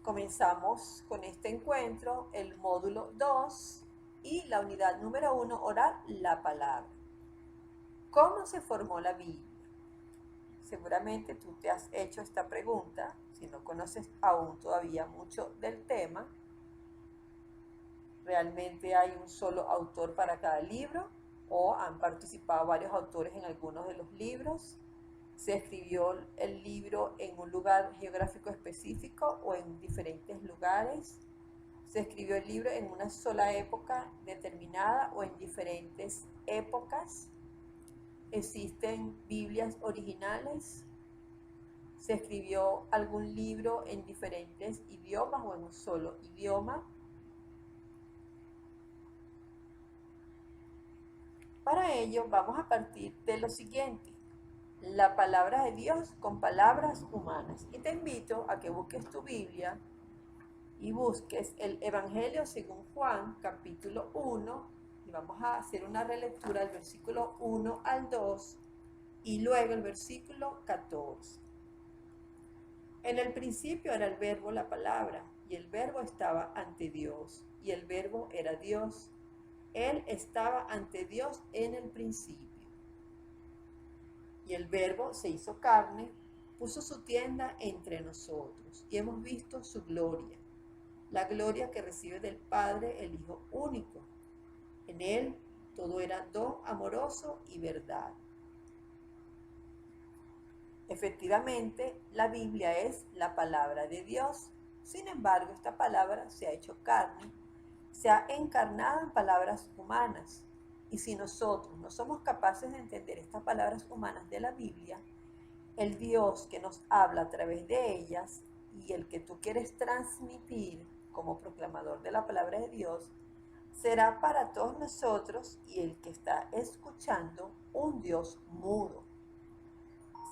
Comenzamos con este encuentro, el módulo 2 y la unidad número 1, orar la palabra. ¿Cómo se formó la Biblia? Seguramente tú te has hecho esta pregunta, si no conoces aún todavía mucho del tema. ¿Realmente hay un solo autor para cada libro o han participado varios autores en algunos de los libros? ¿Se escribió el libro en un lugar geográfico específico o en diferentes lugares? ¿Se escribió el libro en una sola época determinada o en diferentes épocas? ¿Existen Biblias originales? ¿Se escribió algún libro en diferentes idiomas o en un solo idioma? Para ello vamos a partir de lo siguiente: la palabra de Dios con palabras humanas. Y te invito a que busques tu Biblia y busques el Evangelio según Juan, capítulo 1, y vamos a hacer una relectura del versículo 1 al 2 y luego el versículo 14. En el principio era el verbo, la palabra, y el verbo estaba ante Dios, y el verbo era Dios. Él estaba ante Dios en el principio. Y el verbo se hizo carne, puso su tienda entre nosotros, y hemos visto su gloria, la gloria que recibe del Padre el Hijo único. En él todo era don amoroso y verdad. Efectivamente, la Biblia es la palabra de Dios. Sin embargo, esta palabra se ha hecho carne, se ha encarnado en palabras humanas. Y si nosotros no somos capaces de entender estas palabras humanas de la Biblia, el Dios que nos habla a través de ellas y el que tú quieres transmitir como proclamador de la palabra de Dios, será para todos nosotros y el que está escuchando un Dios mudo.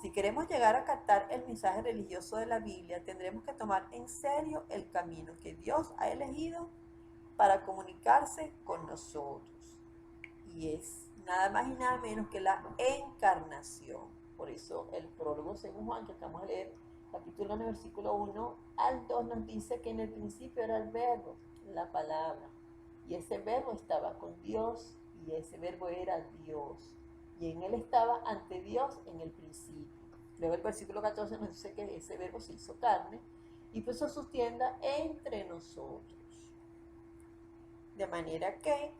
Si queremos llegar a captar el mensaje religioso de la Biblia, tendremos que tomar en serio el camino que Dios ha elegido para comunicarse con nosotros. Y es nada más y nada menos que la encarnación. Por eso el prólogo según Juan, que acabamos de leer, capítulo 1, versículo 1 al 2, nos dice que en el principio era el verbo, la palabra. Y ese verbo estaba con Dios y ese verbo era Dios. Y en él estaba ante Dios en el principio. Luego el versículo 14 nos dice que ese verbo se hizo carne y puso su tienda entre nosotros. De manera que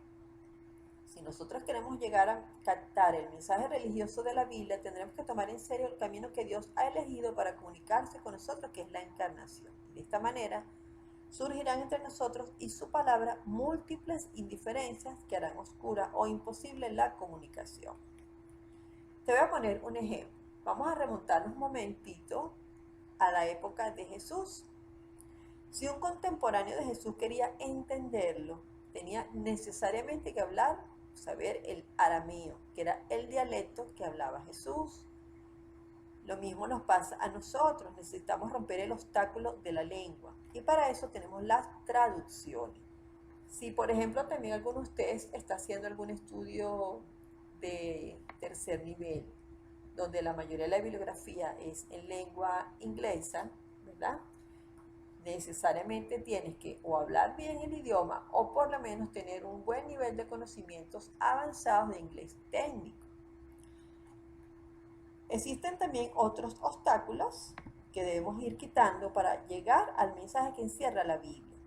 si nosotros queremos llegar a captar el mensaje religioso de la Biblia, tendremos que tomar en serio el camino que Dios ha elegido para comunicarse con nosotros, que es la encarnación. Y de esta manera surgirán entre nosotros y su palabra múltiples indiferencias que harán oscura o imposible la comunicación. Te voy a poner un ejemplo. Vamos a remontarnos un momentito a la época de Jesús. Si un contemporáneo de Jesús quería entenderlo, tenía necesariamente que saber el arameo, que era el dialecto que hablaba Jesús. Lo mismo nos pasa a nosotros, necesitamos romper el obstáculo de la lengua y para eso tenemos las traducciones. Si por ejemplo también alguno de ustedes está haciendo algún estudio de tercer nivel, donde la mayoría de la bibliografía es en lengua inglesa, ¿verdad? Necesariamente tienes que o hablar bien el idioma o por lo menos tener un buen nivel de conocimientos avanzados de inglés técnico. Existen también otros obstáculos que debemos ir quitando para llegar al mensaje que encierra la Biblia.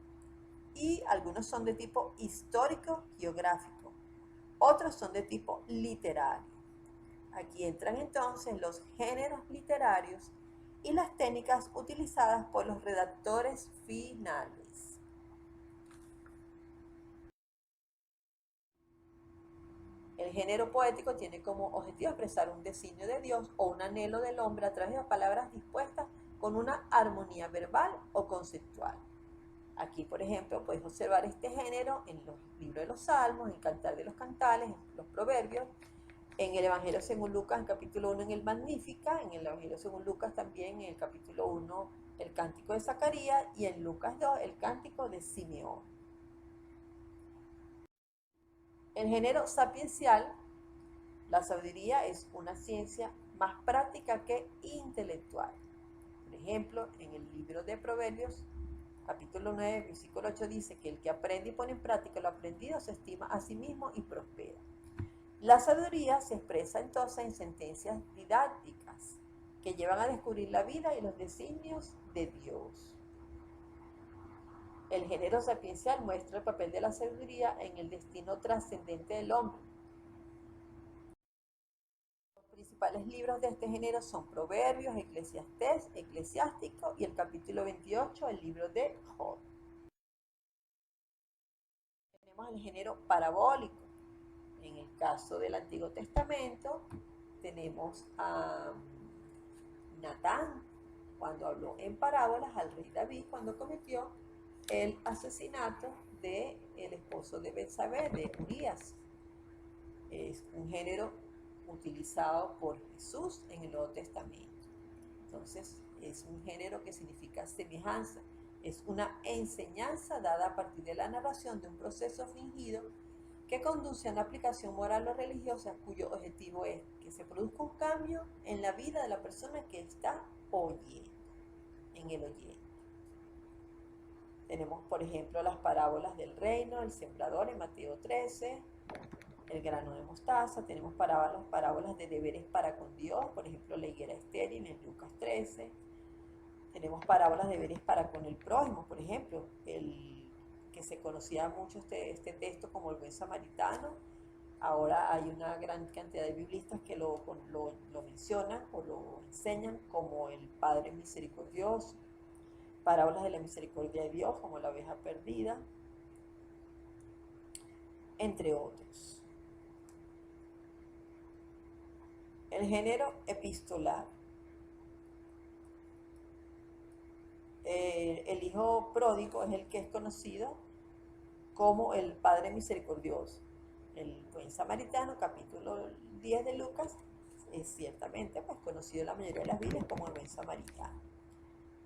Y algunos son de tipo histórico-geográfico, otros son de tipo literario. Aquí entran entonces los géneros literarios y las técnicas utilizadas por los redactores finales. El género poético tiene como objetivo expresar un designio de Dios o un anhelo del hombre a través de palabras dispuestas con una armonía verbal o conceptual. Aquí, por ejemplo, puedes observar este género en los libros de los Salmos, en el Cantar de los Cantares, en los Proverbios, en el Evangelio según Lucas, en capítulo 1, en el Magnífica, en el Evangelio según Lucas también, en el capítulo 1, el Cántico de Zacarías, y en Lucas 2, el Cántico de Simeón. El género sapiencial, la sabiduría es una ciencia más práctica que intelectual. Por ejemplo, en el libro de Proverbios capítulo 9, versículo 8 dice que el que aprende y pone en práctica lo aprendido se estima a sí mismo y prospera. La sabiduría se expresa entonces en sentencias didácticas que llevan a descubrir la vida y los designios de Dios. El género sapiencial muestra el papel de la sabiduría en el destino trascendente del hombre. Los principales libros de este género son Proverbios, Eclesiastés, Eclesiástico y el capítulo 28, el libro de Job. Tenemos el género parabólico. En el caso del Antiguo Testamento, tenemos a Natán, cuando habló en parábolas al rey David, cuando cometió el asesinato del esposo de Betsabé, de Urías. Es un género utilizado por Jesús en el Nuevo Testamento. Entonces, es un género que significa semejanza. Es una enseñanza dada a partir de la narración de un proceso fingido que conduce a una aplicación moral o religiosa cuyo objetivo es que se produzca un cambio en la vida de la persona que está oyendo, en el oyente. Tenemos, por ejemplo, las parábolas del reino, el sembrador en Mateo 13, el grano de mostaza. Tenemos parábolas de deberes para con Dios, por ejemplo, la higuera estéril en Lucas 13. Tenemos parábolas de deberes para con el prójimo, por ejemplo, que se conocía mucho este texto como el buen samaritano. Ahora hay una gran cantidad de biblistas que lo mencionan o lo enseñan como el Padre misericordioso. Parábolas de la misericordia de Dios, como la oveja perdida, entre otros. El género epistolar. El hijo pródigo es el que es conocido como el Padre misericordioso. El buen samaritano, capítulo 10 de Lucas, es ciertamente pues, conocido en la mayoría de las Biblias como el buen samaritano.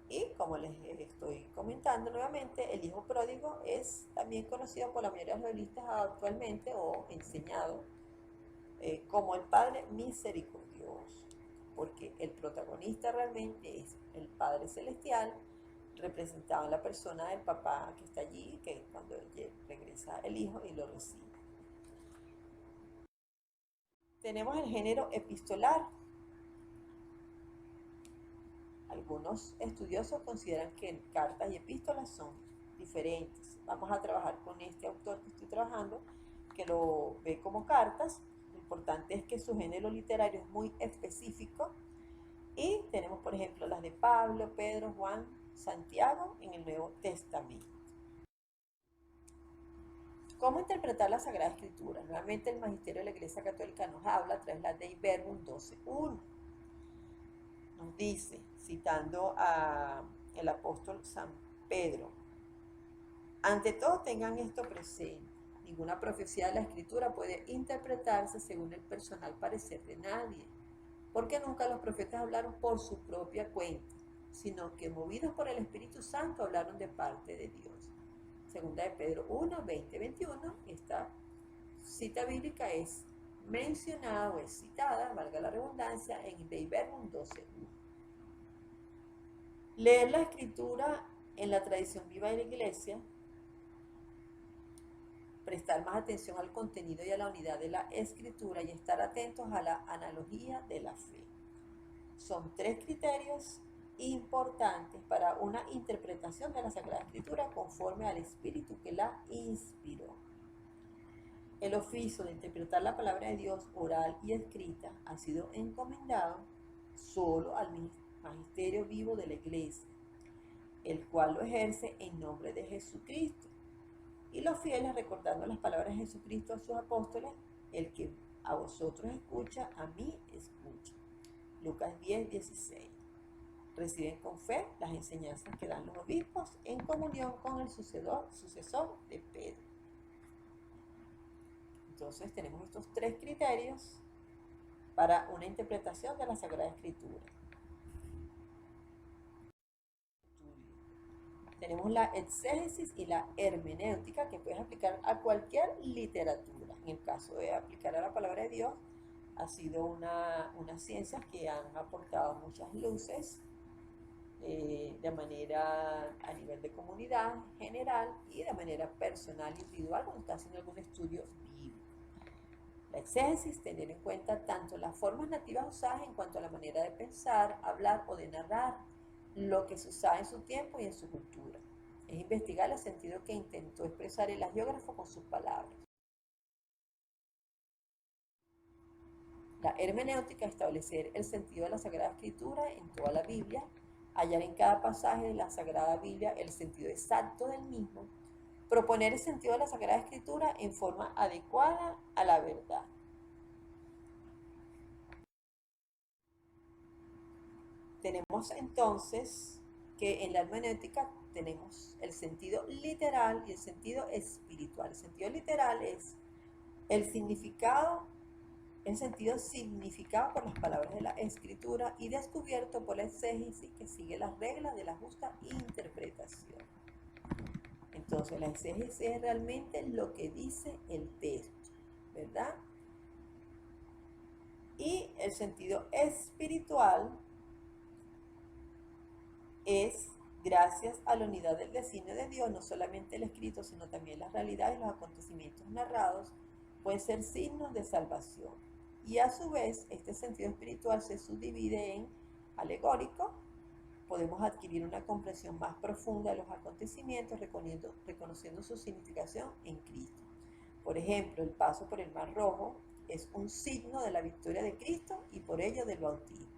Y como les estoy comentando nuevamente, el hijo pródigo es también conocido por la mayoría de los biblistas actualmente o enseñado como el Padre misericordioso, porque el protagonista realmente es el Padre celestial, representado en la persona del papá que está allí, que cuando regresa el hijo y lo recibe. Tenemos el género epistolar. Algunos estudiosos consideran que cartas y epístolas son diferentes. Vamos a trabajar con este autor que estoy trabajando, que lo ve como cartas. Lo importante es que su género literario es muy específico. Y tenemos, por ejemplo, las de Pablo, Pedro, Juan, Santiago en el Nuevo Testamento. ¿Cómo interpretar la Sagrada Escritura? Nuevamente el Magisterio de la Iglesia Católica nos habla a través de la Dei Verbum 12.1. Nos dice, citando al apóstol San Pedro, ante todo tengan esto presente. Ninguna profecía de la Escritura puede interpretarse según el personal parecer de nadie, porque nunca los profetas hablaron por su propia cuenta, sino que movidos por el Espíritu Santo hablaron de parte de Dios. Segunda de Pedro 1, 20, 21, esta cita bíblica es mencionada o es citada, valga la redundancia, en Dei Verbum 12.1. Leer la Escritura en la tradición viva de la Iglesia, prestar más atención al contenido y a la unidad de la Escritura y estar atentos a la analogía de la fe. Son tres criterios importantes para una interpretación de la Sagrada Escritura conforme al Espíritu que la inspiró. El oficio de interpretar la palabra de Dios oral y escrita ha sido encomendado solo al magisterio vivo de la Iglesia, el cual lo ejerce en nombre de Jesucristo. Y los fieles, recordando las palabras de Jesucristo a sus apóstoles, el que a vosotros escucha, a mí escucha. Lucas 10, 16. Reciben con fe las enseñanzas que dan los obispos en comunión con el sucesor de Pedro. Entonces tenemos estos tres criterios para una interpretación de la Sagrada Escritura. Tenemos la exégesis y la hermenéutica, que puedes aplicar a cualquier literatura. En el caso de aplicar a la palabra de Dios, ha sido unas ciencias que han aportado muchas luces de manera a nivel de comunidad general y de manera personal, individual, cuando está haciendo algún estudio bíblico. La exégesis, tener en cuenta tanto las formas nativas usadas en cuanto a la manera de pensar, hablar o de narrar lo que se usaba en su tiempo y en su cultura. Es investigar el sentido que intentó expresar el hagiógrafo con sus palabras. La hermenéutica, establecer el sentido de la Sagrada Escritura en toda la Biblia, hallar en cada pasaje de la Sagrada Biblia el sentido exacto del mismo, proponer el sentido de la Sagrada Escritura en forma adecuada a la verdad. Tenemos entonces que en la hermenéutica tenemos el sentido literal y el sentido espiritual. El sentido literal es el significado, el sentido significado por las palabras de la escritura y descubierto por la exégesis que sigue las reglas de la justa interpretación. Entonces la exégesis es realmente lo que dice el texto, ¿verdad? Y el sentido espiritual es gracias a la unidad del designio de Dios, no solamente el escrito, sino también las realidades y los acontecimientos narrados pueden ser signos de salvación. Y a su vez, este sentido espiritual se subdivide en alegórico. Podemos adquirir una comprensión más profunda de los acontecimientos, reconociendo su significación en Cristo. Por ejemplo, el paso por el Mar Rojo es un signo de la victoria de Cristo y por ello del bautismo.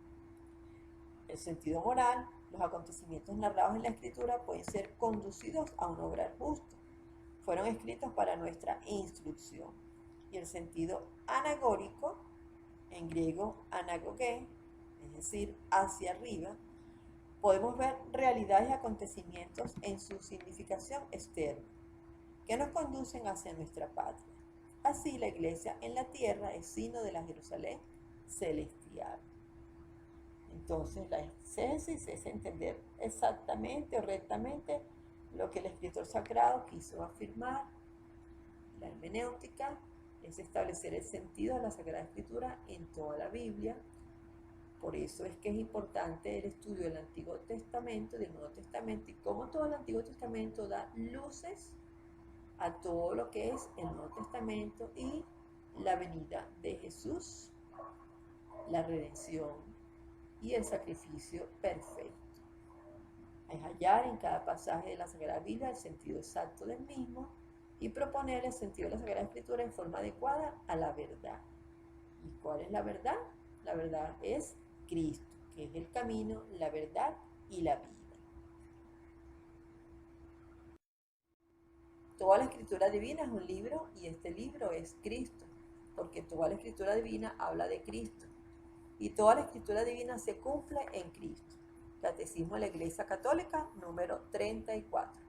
El sentido moral, los acontecimientos narrados en la Escritura pueden ser conducidos a un obrar justo. Fueron escritos para nuestra instrucción. Y el sentido anagórico, en griego anagogé, es decir, hacia arriba, podemos ver realidades y acontecimientos en su significación externa, que nos conducen hacia nuestra patria. Así, la iglesia en la tierra es signo de la Jerusalén celestial. Entonces, la exégesis es entender exactamente o rectamente lo que el escritor sagrado quiso afirmar. La hermenéutica es establecer el sentido de la Sagrada Escritura en toda la Biblia. Por eso es que es importante el estudio del Antiguo Testamento y del Nuevo Testamento y cómo todo el Antiguo Testamento da luces a todo lo que es el Nuevo Testamento y la venida de Jesús, la redención y el sacrificio perfecto. Es hallar en cada pasaje de la Sagrada Biblia el sentido exacto del mismo y proponer el sentido de la Sagrada Escritura en forma adecuada a la verdad. ¿Y cuál es la verdad? La verdad es Cristo, que es el camino, la verdad y la vida. Toda la escritura divina es un libro y este libro es Cristo, porque toda la escritura divina habla de Cristo y toda la escritura divina se cumple en Cristo. Catecismo de la Iglesia Católica, número 34.